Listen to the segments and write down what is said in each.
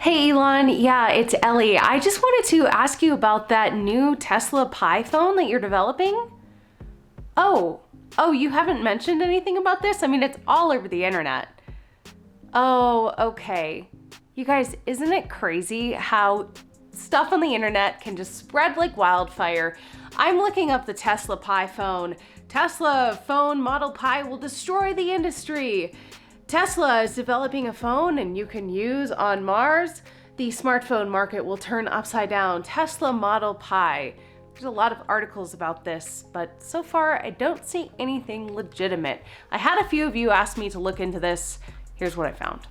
Hey Elon, yeah, it's Ellie. I just wanted to ask you about that new Tesla Pi phone that you're developing. Oh, oh, you haven't mentioned anything about this? I mean, it's all over the internet. Oh, okay. You guys, isn't it crazy how stuff on the internet can just spread like wildfire? I'm looking up the Tesla Pi phone. Tesla phone Model Pi will destroy the industry. Tesla is developing a phone and you can use on Mars. The smartphone market will turn upside down. Tesla Model Pi. There's a lot of articles about this, but so far I don't see anything legitimate. I had a few of you ask me to look into this. Here's what I found.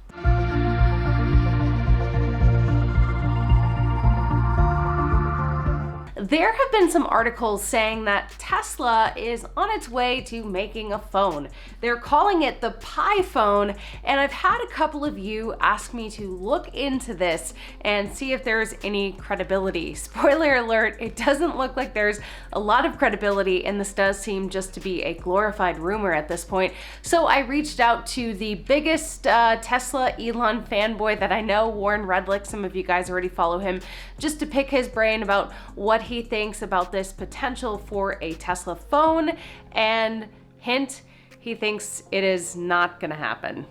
There have been some articles saying that Tesla is on its way to making a phone. They're calling it the Pi phone, and I've had a couple of you ask me to look into this and see if there's any credibility. Spoiler alert, it doesn't look like there's a lot of credibility, and this does seem just to be a glorified rumor at this point. So I reached out to the biggest Tesla Elon fanboy that I know, Warren Redlick. Some of you guys already follow him, just to pick his brain about what he thinks about this potential for a Tesla phone, and hint, he thinks it is not gonna happen.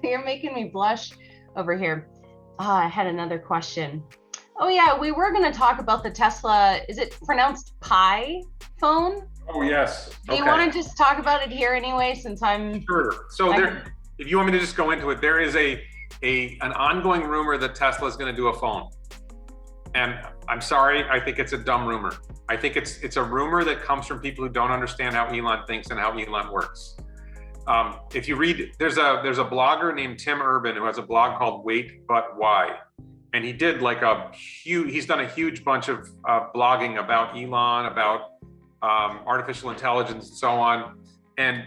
You're making me blush over here. I had another question. Oh yeah, we were gonna talk about the Tesla, is it pronounced Pi phone? Oh yes. Do you want to just talk about it here anyway, since I'm... Sure. So if you want me to just go into it, there is an ongoing rumor that Tesla is going to do a phone. And I'm sorry, I think it's a dumb rumor. I think it's a rumor that comes from people who don't understand how Elon thinks and how Elon works. If you read, there's a blogger named Tim Urban who has a blog called Wait But Why, and he did like he's done a huge bunch of blogging about Elon, about artificial intelligence and so on. And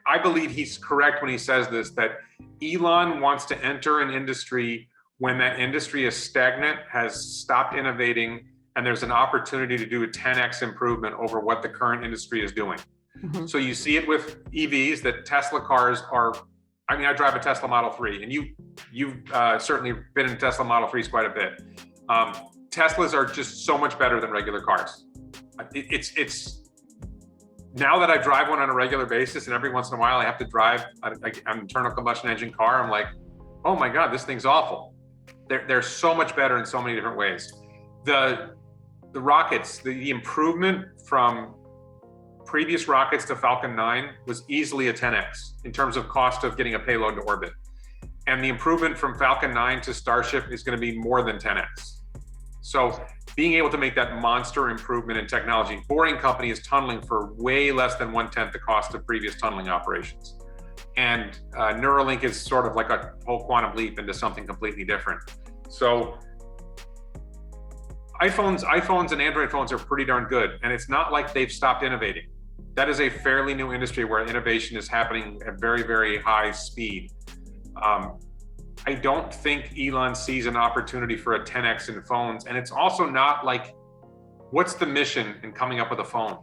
I believe he's correct when he says this, that Elon wants to enter an industry when that industry is stagnant, has stopped innovating, and there's an opportunity to do a 10x improvement over what the current industry is doing. Mm-hmm. So you see it with EVs, that Tesla cars are, I mean, I drive a Tesla Model 3, and you've certainly been in Tesla Model 3s quite a bit. Teslas are just so much better than regular cars. It's now that I drive one on a regular basis, and every once in a while I have to drive an internal combustion engine car, I'm like, oh my God, this thing's awful. They're so much better in so many different ways. The rockets, the improvement from previous rockets to Falcon 9 was easily a 10x in terms of cost of getting a payload to orbit. And the improvement from Falcon 9 to Starship is going to be more than 10x. So being able to make that monster improvement in technology, Boring Company is tunneling for way less than 1/10 the cost of previous tunneling operations. And Neuralink is sort of like a whole quantum leap into something completely different. So iPhones and Android phones are pretty darn good. And it's not like they've stopped innovating. That is a fairly new industry where innovation is happening at very, very high speed. I don't think Elon sees an opportunity for a 10x in phones. And it's also not like, what's the mission in coming up with a phone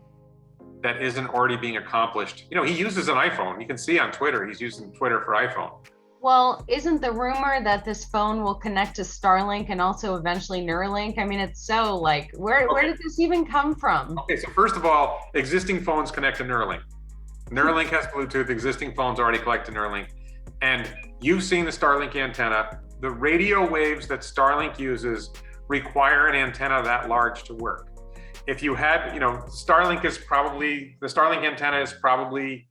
that isn't already being accomplished? You know, he uses an iPhone. You can see on Twitter, he's using Twitter for iPhone. Well, isn't the rumor that this phone will connect to Starlink and also eventually Neuralink? I mean, it's so like, where did this even come from? Okay, so first of all, existing phones connect to Neuralink. Neuralink has Bluetooth, existing phones already connect to Neuralink. And you've seen the Starlink antenna. The radio waves that Starlink uses require an antenna that large to work. If you had, you know, the Starlink antenna is probably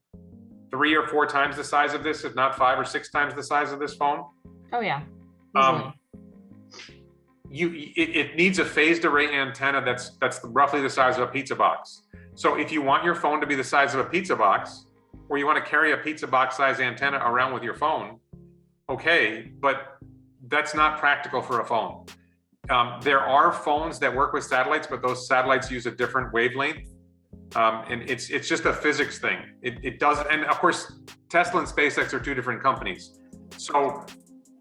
3 or 4 times the size of this, if not 5 or 6 times the size of this phone. Oh yeah. It needs a phased array antenna that's roughly the size of a pizza box. So if you want your phone to be the size of a pizza box, or you want to carry a pizza box size antenna around with your phone, okay, but that's not practical for a phone. There are phones that work with satellites, but those satellites use a different wavelength. And it's just a physics thing. It doesn't, and of course, Tesla and SpaceX are 2 different companies. So,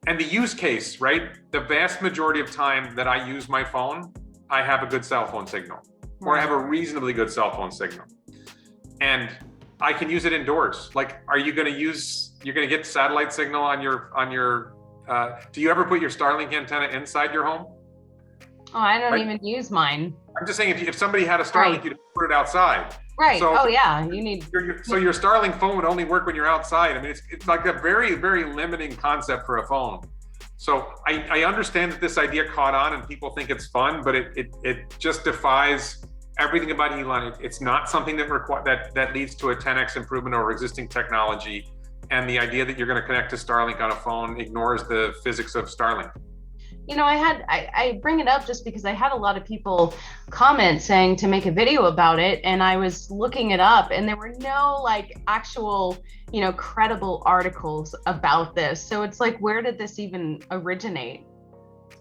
and the use case, right? The vast majority of time that I use my phone, I have a good cell phone signal, or I have a reasonably good cell phone signal. And I can use it indoors. Like, are you going to use you're going to get satellite signal on your. Do you ever put your Starlink antenna inside your home? Oh, I don't even use mine. I'm just saying, if somebody had a Starlink, you'd put it outside. Right. So, oh yeah, you need. So your Starlink phone would only work when you're outside. I mean, it's like a very, very limiting concept for a phone. So I understand that this idea caught on and people think it's fun, but it just defies everything about Elon. It's not something that leads to a 10x improvement over existing technology. And the idea that you're going to connect to Starlink on a phone ignores the physics of Starlink. You know, I bring it up just because I had a lot of people comment saying to make a video about it, and I was looking it up, and there were no like actual, credible articles about this. So it's like, where did this even originate?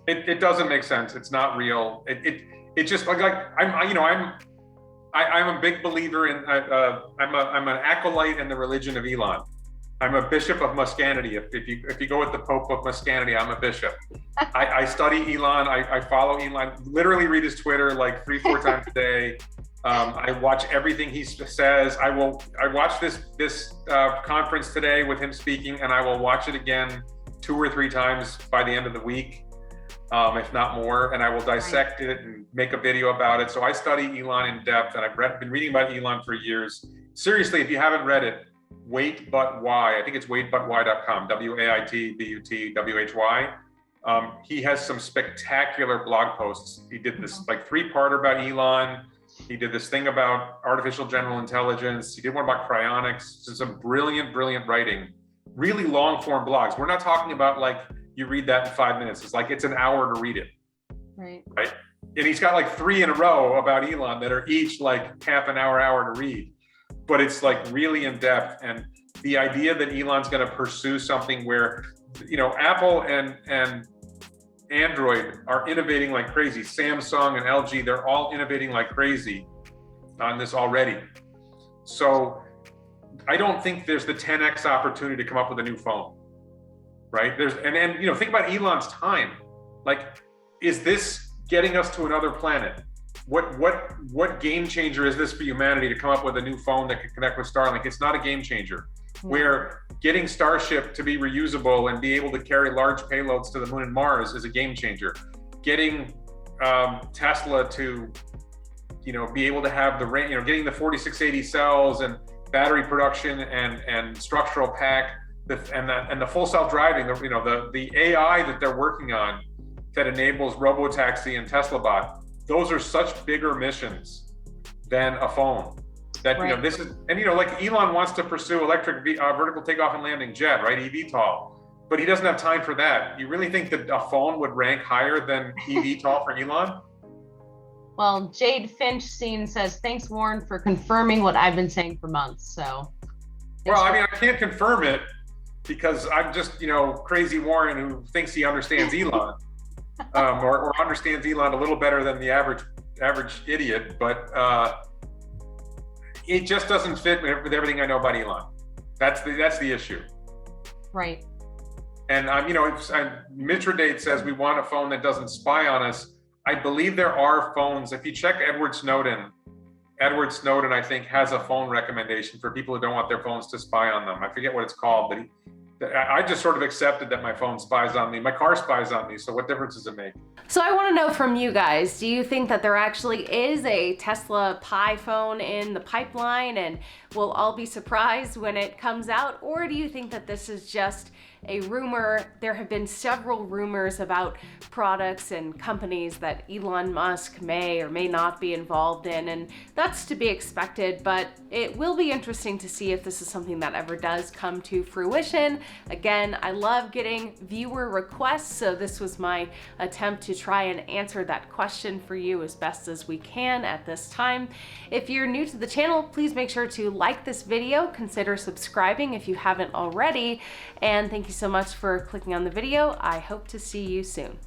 It doesn't make sense. It's not real. It just like I'm a big believer in I'm an acolyte in the religion of Elon. I'm a bishop of Muscanity. If you go with the Pope of Muscanity, I'm a bishop. I study Elon. I follow Elon. Literally read his Twitter like 3-4 times a day. I watch everything he says. I watched this conference today with him speaking, and I will watch it again 2 or 3 times by the end of the week, if not more. And I will dissect it and make a video about it. So I study Elon in depth, and I've been reading about Elon for years. Seriously, if you haven't read it, Wait But Why. I think it's waitbutwhy.com, WAITBUTWHY. He has some spectacular blog posts. He did this like 3-parter about Elon. He did this thing about artificial general intelligence. He did one about cryonics. So some brilliant, brilliant writing. Really long form blogs. We're not talking about like you read that in 5 minutes. It's like it's an hour to read it. Right. And he's got like 3 in a row about Elon that are each like half an hour to read. But it's like really in depth. And the idea that Elon's going to pursue something where, Apple and Android are innovating like crazy. Samsung and LG, they're all innovating like crazy on this already. So I don't think there's the 10x opportunity to come up with a new phone, right? And think about Elon's time. Like, is this getting us to another planet? What game changer is this for humanity to come up with a new phone that can connect with Starlink? It's not a game changer. Where getting Starship to be reusable and be able to carry large payloads to the moon and Mars is a game changer. Getting Tesla to, be able to have the range, getting the 4680 cells and battery production and structural pack, and the full self-driving, the AI that they're working on that enables robotaxi and Tesla bot. Those are such bigger missions than a phone. That this is, and like Elon wants to pursue electric vertical takeoff and landing jet, right? eVTOL, but he doesn't have time for that. You really think that a phone would rank higher than eVTOL for Elon? Well, Jade Finch Scene says, "Thanks, Warren, for confirming what I've been saying for months." So, well, I can't confirm it because I'm just crazy Warren who thinks he understands Elon. Or understands Elon a little better than the average idiot, but it just doesn't fit with everything I know about Elon. That's the issue. Right. And Mitridate says we want a phone that doesn't spy on us. I believe there are phones. If you check Edward Snowden, I think, has a phone recommendation for people who don't want their phones to spy on them. I forget what it's called, but I just sort of accepted that my phone spies on me. My car spies on me. So what difference does it make? So I want to know from you guys, do you think that there actually is a Tesla Pi phone in the pipeline and we'll all be surprised when it comes out? Or do you think that this is just a rumor? There have been several rumors about products and companies that Elon Musk may or may not be involved in, and that's to be expected, but it will be interesting to see if this is something that ever does come to fruition. Again, I love getting viewer requests, so this was my attempt to try and answer that question for you as best as we can at this time. If you're new to the channel, please make sure to like this video, consider subscribing if you haven't already, and thank you so much for clicking on the video. I hope to see you soon.